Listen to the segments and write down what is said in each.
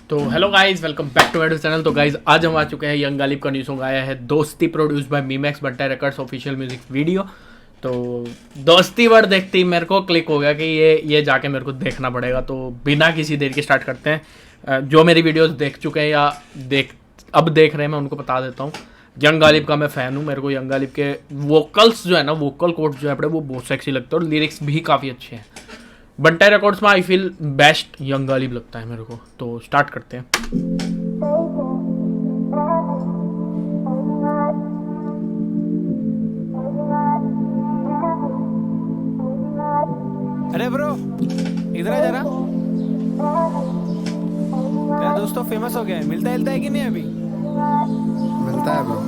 तो hello guys, welcome back to मेरे channel. तो गाइस आज हम आ चुके हैं, यंग गालिब का न्यू सॉन्ग आया है दोस्ती, प्रोड्यूस बाय मीमैक्स बंटा रिकॉर्ड्स ऑफिशियल म्यूजिक वीडियो। तो दोस्ती वर्ड देखते ही मेरे को क्लिक हो गया कि ये जाके मेरे को देखना पड़ेगा। तो बिना किसी देर के स्टार्ट करते हैं। जो मेरी वीडियोस देख चुके हैं या अब देख रहे हैं, मैं उनको बता देता हूँ। यंग गालिब का मैं फ़ैन हूँ। मेरे को यंग गालिब के वोकल्स जो है ना, वोकल कोड्स जो है अपने, वो बहुत सेक्सी लगते हैं और लिरिक्स भी काफ़ी अच्छे हैं। बंटा रिकॉर्ड्स में I feel best young Ghalib लगता है मेरे को। तो स्टार्ट करते हैं। अरे ब्रो, इधर आ जरा। तेरा दोस्त तो फेमस हो गया है, मिलता है कि नहीं अभी? मिलता है ब्रो।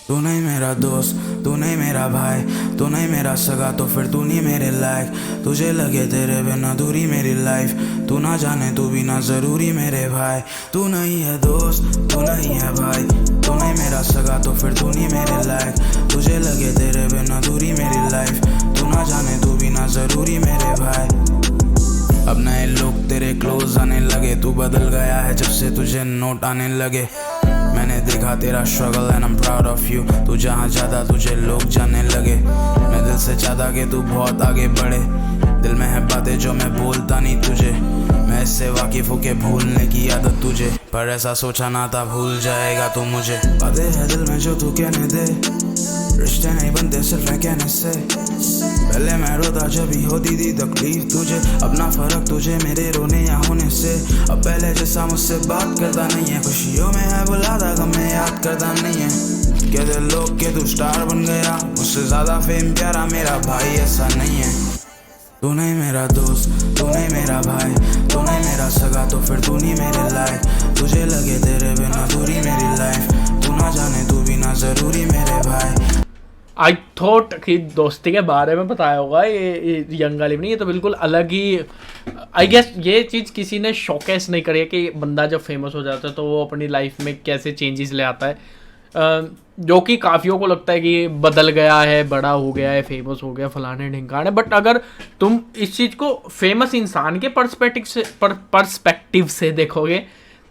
तू नहीं मेरा दोस्त, तू नहीं मेरा भाई, तू नहीं मेरा सगा, तो फिर तू नहीं मेरे लायक। तुझे लगे तेरे बिना दूरी मेरी लाइफ, तू ना जाने तू भी ना जरूरी मेरे भाई। तू नहीं है दोस्त, तू नहीं है भाई, तू नहीं मेरा सगा, तो फिर तू नहीं मेरे लायक। तुझे लगे तेरे बिना दूरी मेरी लाइफ, तू ना जाने तू भी ना जरूरी मेरे भाई। अब नए लोग तेरे क्लोज आने लगे, तू बदल गया है जब से तुझे नोट आने लगे। मैंने देखा तेरा struggle and I am proud of you. तू जहाँ जाता तुझे लोग जानने लगे। मैं दिल से चाहता कि तू बहुत आगे बढ़े, दिल में है बातें जो मैं बोलता नहीं तुझे। मैं इससे वाकिफ हूँ कि भूलने की आदत तुझे, पर ऐसा सोचा ना था भूल जाएगा तू मुझे। बातें है दिल में जो तू कहने दे, रिश्ते नहीं बनते सिर्फ कहने से। पहले मैं रोता जब भी होती थी तकलीफ तुझे, अपना फर्क तुझे मेरे रोने या होने से। अब पहले जैसा मुझसे बात करता नहीं है, खुशियों में है बुलाता गम में याद करता नहीं है। कहते लोग के तू स्टार बन गया, मुझसे ज्यादा फेम प्यारा मेरा भाई ऐसा नहीं है। तू नहीं मेरा दोस्त, तू नहीं मेरा भाई, तू नहीं मेरा सगा, तो फिर तू नहीं मेरे लायक। तुझे लगे तेरे बिना दूरी मेरी लाइफ, तू ना जाने तू भी ना जरूरी मेरे भाई। आई थॉट कि दोस्ती के बारे में बताया होगा ये यंग गालिब ने। ये तो बिल्कुल अलग ही, आई गेस ये चीज़ किसी ने शोकेस नहीं करी है कि बंदा जब फेमस हो जाता है तो वो अपनी लाइफ में कैसे चेंजेस ले आता है। जो कि काफ़ियों को लगता है कि बदल गया है, बड़ा हो गया है, फेमस हो गया, फलाने ढिंकाने। बट अगर तुम इस चीज़ को फेमस इंसान के पर्सपेक्टिव से देखोगे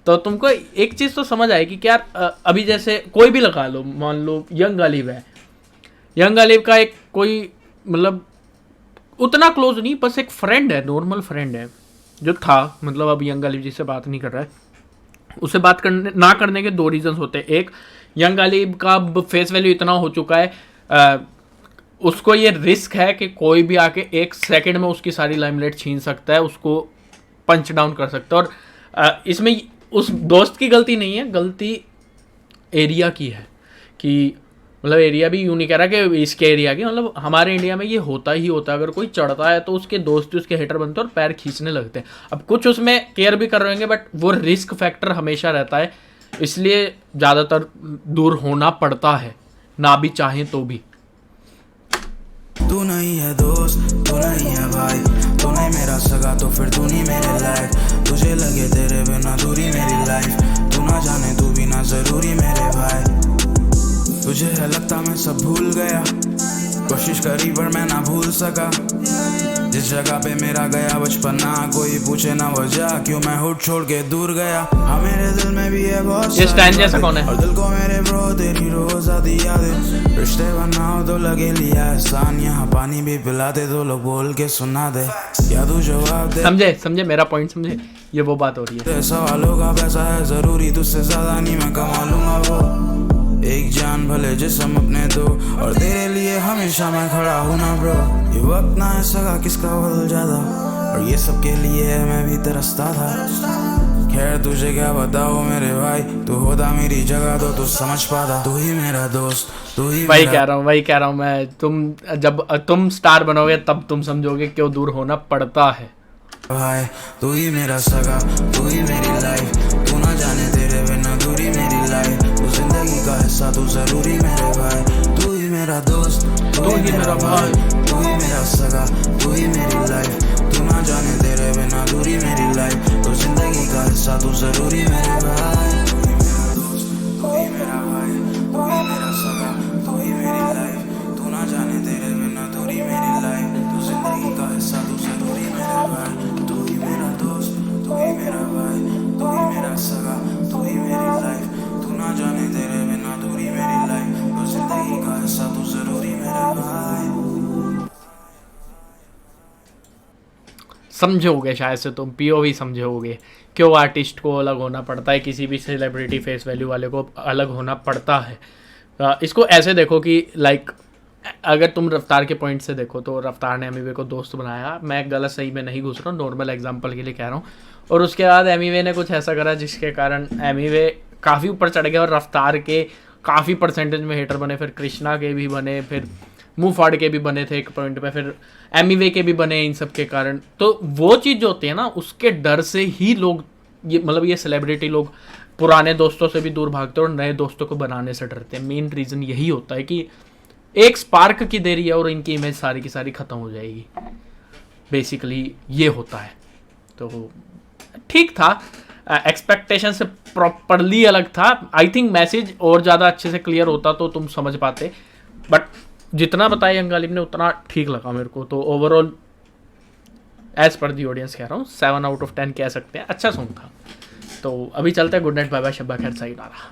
तो तुमको एक चीज़ तो समझ आएगी कि यार अभी जैसे कोई भी लगा लो, मान लो यंग गालिब है। यंग गालिब का एक कोई मतलब उतना क्लोज नहीं, बस एक फ्रेंड है, नॉर्मल फ्रेंड है जो था। मतलब अब यंग गालिब जिससे बात नहीं कर रहा है, उससे बात करने ना करने के दो रीजंस होते हैं। एक, यंग गालिब का फेस वैल्यू इतना हो चुका है, उसको ये रिस्क है कि कोई भी आके एक सेकंड में उसकी सारी लाइमलाइट छीन सकता है, उसको पंच डाउन कर सकता है। और इसमें उस दोस्त की गलती नहीं है, गलती एरिया की है। कि मतलब एरिया भी यूँ नहीं कह रहा कि इसके एरिया की, मतलब हमारे इंडिया में ये होता ही होता है। अगर कोई चढ़ता है तो उसके दोस्त उसके हेटर बनते हैं और पैर खींचने लगते हैं। अब कुछ उसमें केयर भी कर रहे होंगे, बट वो रिस्क फैक्टर हमेशा रहता है, इसलिए ज़्यादातर दूर होना पड़ता है, ना भी चाहें तो भी। तू नहीं है दोस्त, तू नहीं है भाई, तू नहीं मेरा सगा, तो फिर तू नहीं मेरे लायक। तुझे लगे तेरे बिना दूरी मेरी लाइफ, तू ना जाने तू भी ना जरूरी मेरे भाई। तुझे है लगता मैं सब भूल गया, कोशिश करी पर मैं ना भूल सका। जिस जगह पे मेरा गया बचपना, कोई पूछे ना वजह क्यों मैं हुड छोड़ के दूर गया। हाँ मेरे दिल में भी है बहुत ये स्टैंड जैसा कौन है? और दिल को मेरे ब्रो तेरी रोज आती यादें। रिश्ते बनाओ तो लगे लिया एहसान, यहाँ पानी भी पिलाते तो लोग बोल के सुना दे, या तू जवाब दे। समझे मेरा पॉइंट, समझे? ये वो बात हो रही है। सवालों का पैसा है जरूरी, तुझसे ज्यादा नहीं मैं कमा लूंगा वो। एक जान भले जिस्म अपने दो, और तेरे लिए हमेशा मैं खड़ा हूँ ना ब्रो। ये वक्त ना है सगा किसका बदल जाता, और ये सब के लिए मैं भी तरसता था। खैर तुझे क्या बताओ मेरे भाई, तू होता मेरी जगह तो तू समझ पाता। तू ही मेरा दोस्त, तू ही वही कह रहा हूँ मैं। जब तुम स्टार बनोगे तब तुम समझोगे क्यों दूर होना पड़ता है भाई। तू ही मेरा सगा, तू ही मेरी लाइफ, तू ना जाने तेरे बिना दूरी मेरी लाइफ। तू जिंदगी का हिस्सा, तू जरूरी मेरे भाई। तू ही मेरा दोस्त, तू ही मेरा भाई, तू ही मेरा सगा, तू ही मेरी लाइफ, तू ना जाने तेरे बिना दूरी मेरी लाइफ। तू जिंदगी का हिस्सा, तू जरूरी मेरे भाई। तू ही मेरा दोस्त, तू ही मेरा भाई, तू ही मेरा सगा, तू ही मेरी लाइफ, तू ना जाने तेरे बिना दूरी मेरी लाइफ। तू जिंदगी का हिस्सा, तू जरूरी मेरे भाई। तू ही मेरा दोस्त, तू ही मेरा समझोगे शायद से, तुम पीओवी समझोगे क्यों आर्टिस्ट को अलग होना पड़ता है, किसी भी सेलिब्रिटी फेस वैल्यू वाले को अलग होना पड़ता है। इसको ऐसे देखो कि लाइक अगर तुम रफ्तार के पॉइंट से देखो तो रफ्तार ने एमिवे को दोस्त बनाया, मैं गलत सही में नहीं घुस रहा हूँ, नॉर्मल एग्जांपल के लिए कह रहा हूँ। और उसके बाद एमिवे ने कुछ ऐसा करा जिसके कारण एमिवे काफ़ी ऊपर चढ़ गया और रफ्तार के काफ़ी परसेंटेज में हेटर बने, फिर कृष्णा के भी बने, फिर मुंह फाड़ के भी बने थे एक पॉइंट पे, फिर एमिवे के भी बने इन सब के कारण। तो वो चीज़ जो होती है ना, उसके डर से ही लोग ये मतलब ये सेलिब्रिटी लोग पुराने दोस्तों से भी दूर भागते हैं और नए दोस्तों को बनाने से डरते हैं। मेन रीज़न यही होता है कि एक स्पार्क की देरी है और इनकी इमेज सारी की सारी ख़त्म हो जाएगी, बेसिकली ये होता है। तो ठीक था, एक्सपेक्टेशन से प्रॉपरली अलग था। आई थिंक मैसेज और ज़्यादा अच्छे से क्लियर होता तो तुम समझ पाते, बट जितना बताया यंग गालिब ने उतना ठीक लगा मेरे को। तो overall as per the audience कह रहा हूँ 7 out of 10 कह सकते हैं, अच्छा सॉन्ग था। तो अभी चलते हैं, गुड नाइट, बाय बाय, शब्बा खैर, सही नारा।